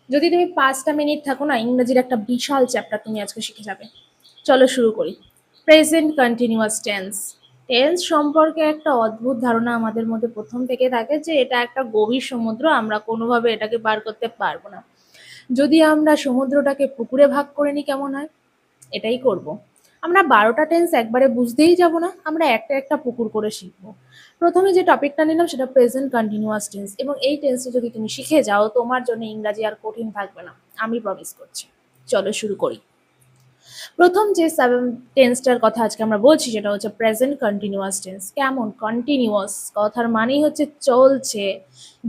যদি তুমি 5টা মিনিট থাকো না, ইংরেজির একটা বিশাল চ্যাপ্টার তুমি আজকে শিখে যাবে। চলো শুরু করি। Present continuous tense. টেন্স সম্পর্কে একটা অদ্ভুত ধারণা আমাদের মধ্যে প্রথম থেকে থাকে যে এটা একটা গভীর সমুদ্র, আমরা কোনোভাবে এটাকে পার করতে পারবো না। যদি আমরা সমুদ্রটাকে পুকুরে ভাগ করে নিই কেমন হয়? এটাই করব। আমরা 12টা টেন্স একবারে বুঝতেই যাব না, আমরা একটা একটা পুকুর করে শিখবো। প্রথমে যে টপিকটা নিলাম সেটা প্রেজেন্ট কন্টিনিউয়াস টেন্স, এবং এই টেন্সটা যদি তুমি শিখে যাও তোমার জন্য ইংরাজি আর কঠিন থাকবে না, আমি প্রমিস করছি। চলো শুরু করি। প্রথম যে টেন্সটার কথা আজকে আমরা বলছি সেটা হচ্ছে প্রেজেন্ট কন্টিনিউয়াস টেন্স। কেমন? কন্টিনিউয়াস কথার মানেই হচ্ছে চলছে।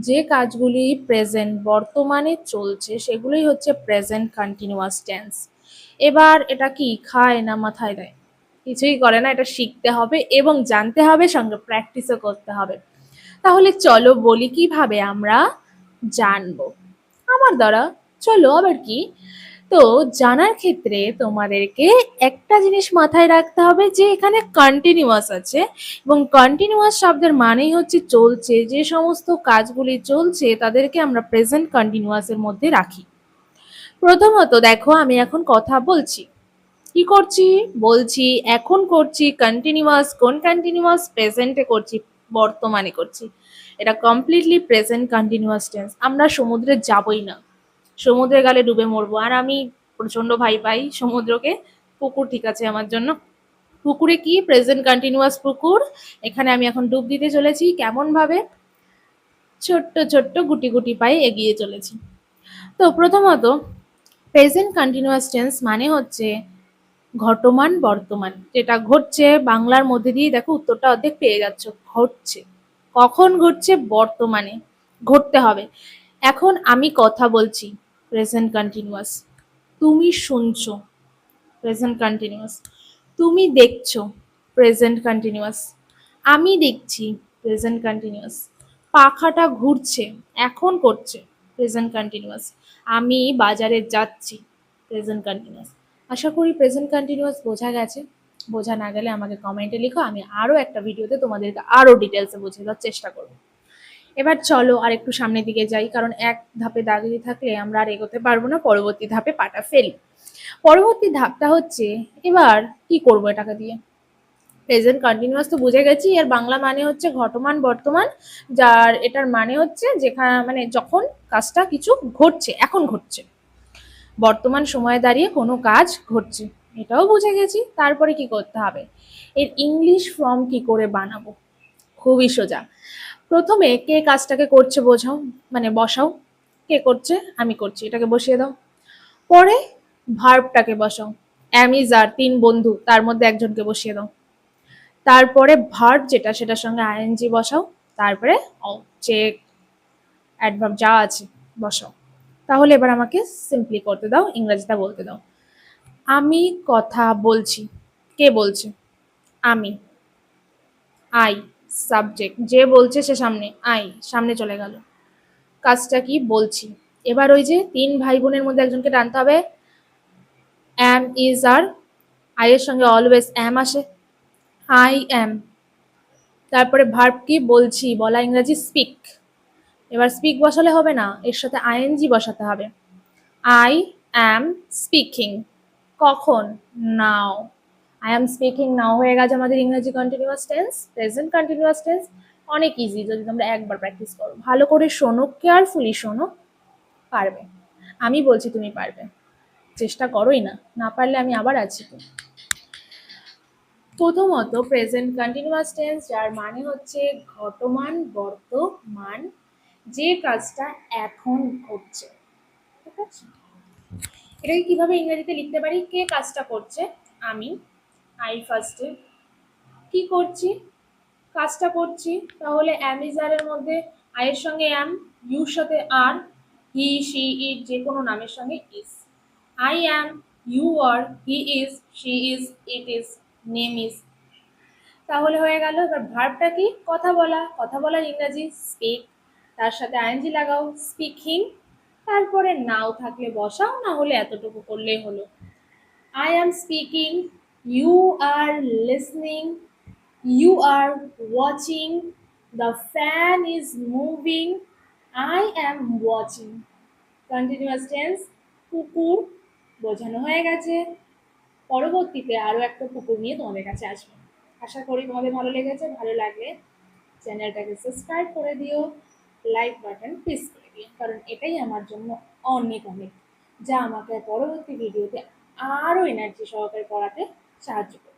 যে কাজগুলি প্রেজেন্ট বর্তমানে চলছে সেগুলোই হচ্ছে প্রেজেন্ট কন্টিনিউয়াস টেন্স। এবার এটা কি খায় না মাথায় দেয়? কিছুই করে না, এটা শিখতে হবে এবং জানতে হবে, সঙ্গে প্র্যাকটিসও করতে হবে। তাহলে চলো বলি কিভাবে আমরা জানবো আমার দ্বারা। চলো আবার কি। তো জানার ক্ষেত্রে তোমাদেরকে একটা জিনিস মাথায় রাখতে হবে যে এখানে কন্টিনিউয়াস আছে, এবং কন্টিনিউয়াস শব্দের মানেই হচ্ছে চলছে। যে সমস্ত কাজগুলি চলছে তাদেরকে আমরা প্রেজেন্ট কন্টিনিউয়াসের মধ্যে রাখি। প্রথমত দেখো, আমি এখন কথা বলছি, কি করছি? বলছি, এখন করছি। কন্টিনিউয়াস, কোন কন্টিনিউয়াস? প্রেজেন্টে করছি, বর্তমানে করছি। এটা কমপ্লিটলি প্রেজেন্ট কন্টিনিউয়াস টেন্স। আমরা সমুদ্রে যাবই না, সমুদ্রে গেলে ডুবে মরবো, আর আমি প্রচন্ড ভয় পাই সমুদ্রকে। পুকুর ঠিক আছে আমার জন্য। পুকুরে কি? প্রেজেন্ট কন্টিনিউয়াস পুকুর। এখানে আমি এখন ডুব দিতে চলেছি। কেমন ভাবে? ছোট্ট ছোট্ট গুটি গুটি পায়ে এগিয়ে চলেছি। তো প্রথমত প্রেজেন্ট কন্টিনিউয়াস টেন্স মানে হচ্ছে ঘটমান বর্তমান, যেটা ঘটছে। বাংলার মধ্যে দিয়ে দেখো উত্তরটা অর্ধেক পেয়ে যাচ্ছ। ঘটছে, কখন ঘটছে? বর্তমানে ঘটতে হবে। এখন আমি কথা বলছি, প্রেজেন্ট কন্টিনিউয়াস। তুমি শুনছো, প্রেজেন্ট কন্টিনিউয়াস। তুমি দেখছো, প্রেজেন্ট কন্টিনিউয়াস। আমি দেখছি, প্রেজেন্ট কন্টিনিউয়াস। পাখাটা ঘুরছে, এখন করছে, প্রেজেন্ট কন্টিনিউয়াস। আমি বাজারে যাচ্ছি, প্রেজেন্ট কন্টিনিউয়াস। আশা করি প্রেজেন্ট কন্টিনিউয়াস বোঝা গেছে। বোঝা না গেলে আমাকে কমেন্টে লিখো, আমি আরও একটা ভিডিওতে তোমাদেরকে আরও ডিটেলসে বুঝিয়ে দেওয়ার চেষ্টা করব। এবার চলো আর একটু সামনের দিকে যাই, কারণ এক ধাপে দাঁড়িয়ে থাকলে আমরা আর এগোতে পারবো না, পরবর্তী ধাপে পাটা ফেলি। পরবর্তী ধাপটা হচ্ছে, এবার কি করব এটাকে দিয়ে? প্রেজেন্ট কন্টিনিউয়াস তো বুঝে গেছি, এর বাংলা মানে হচ্ছে ঘটমান বর্তমান, যার এটার মানে হচ্ছে যেখানে মানে যখন কাজটা কিছু ঘটছে, এখন ঘটছে, বর্তমান সময়ে দাঁড়িয়ে কোনো কাজ ঘটছে, এটাও বুঝে গেছি। তারপরে কি করতে হবে? এর ইংলিশ ফর্ম কি করে বানাবো? খুবই সোজা। প্রথমে কে কাজটাকে করছে বোঝাও, মানে বসাও। কে করছে? আমি করছি, এটাকে বসিয়ে দাও। পরে ভার্বটাকে বসাও। অ্যাম ইজ আর 3 বন্ধু, তার মধ্যে একজনকে বসিয়ে দাও। তারপরে ভার্ব যেটা সেটার সঙ্গে আইএনজি বসাও। তারপরে যে অ্যাডভার্ব যা আছে বসাও। তাহলে এবার আমাকে সিম্পলি করতে দাও, ইংরেজিটা বলতে দাও। আমি কথা বলছি, কে বলছে? আমি। আই সাবজেক্ট, যে বলছে সে সামনে, আই সামনে চলে গেল। কাজটা কি? বলছি। এবার ওই যে 3 ভাই বোনের মধ্যে একজনকে টানতে হবে। অ্যাম ইজ আর, আই এর সঙ্গে অলওয়েজ অ্যাম আসে, আই অ্যাম। তারপরে ভার্ব কি? বলছি, বলা ইংরেজি স্পিক। এবার স্পিক বসালে হবে না, এর সাথে আইএনজি বসাতে হবে। I am speaking. কখন? নাও। আই অ্যাম স্পিকিং নাও হয়ে গেছে আমাদের ইংরেজি continuous tense, present continuous tense. অনেক ইজি, যদি তোমরা একবার প্র্যাকটিস করো, ভালো করে শোনো, কেয়ারফুলি শোনো, পারবে। আমি বলছি তুমি পারবে, চেষ্টা করোই না, না পারলে আমি আবার আছি তো। প্রথমত প্রেজেন্ট কন্টিনিউয়াস টেন্স, যার মানে হচ্ছে ঘটমান বর্তমান, যে কাজটা এখন ঘটছে। ঠিক আছে, এটাকে কিভাবে ইংরেজিতে লিখতে পারি? কে কাজটা করছে? আমি, আই ফার্স্টে। কি করছি? কাজটা করছি। তাহলে অ্যাম ইজ আর এর মধ্যে আই এর সঙ্গে অ্যাম, ইউর সাথে আর, হি শি ইট যে কোনো নামের সঙ্গে is. I am, you are, he is, she is, it is, name is. তাহলে হয়ে গেল। এবার ভার্বটা কি? কথা বলা। কথা বলার ইংরাজি স্পিক, তার সাথে আইএনজি লাগাও, স্পিকিং। তারপরে নাও থাকলে বসাও, না হলে এতটুকু করলেই হলো। I am speaking, you are listening, you are watching, the fan is moving, I am watching. Continuous tense পুকুর বোঝানো হয়ে গেছে। পরবর্তীতে আরও একটা পুকুর নিয়ে তোমাদের কাছে আসবো। আশা করি তোমাদের ভালো লেগেছে। ভালো লাগলে চ্যানেলটাকে সাবস্ক্রাইব করে দিও, লাইক বাটন প্রেস করে দিও, কারণ এটাই আমার জন্য অনেক অনেক, যা আমাকে পরবর্তী ভিডিওতে আরও এনার্জি সহকারে পড়াতে সাহায্য করবে।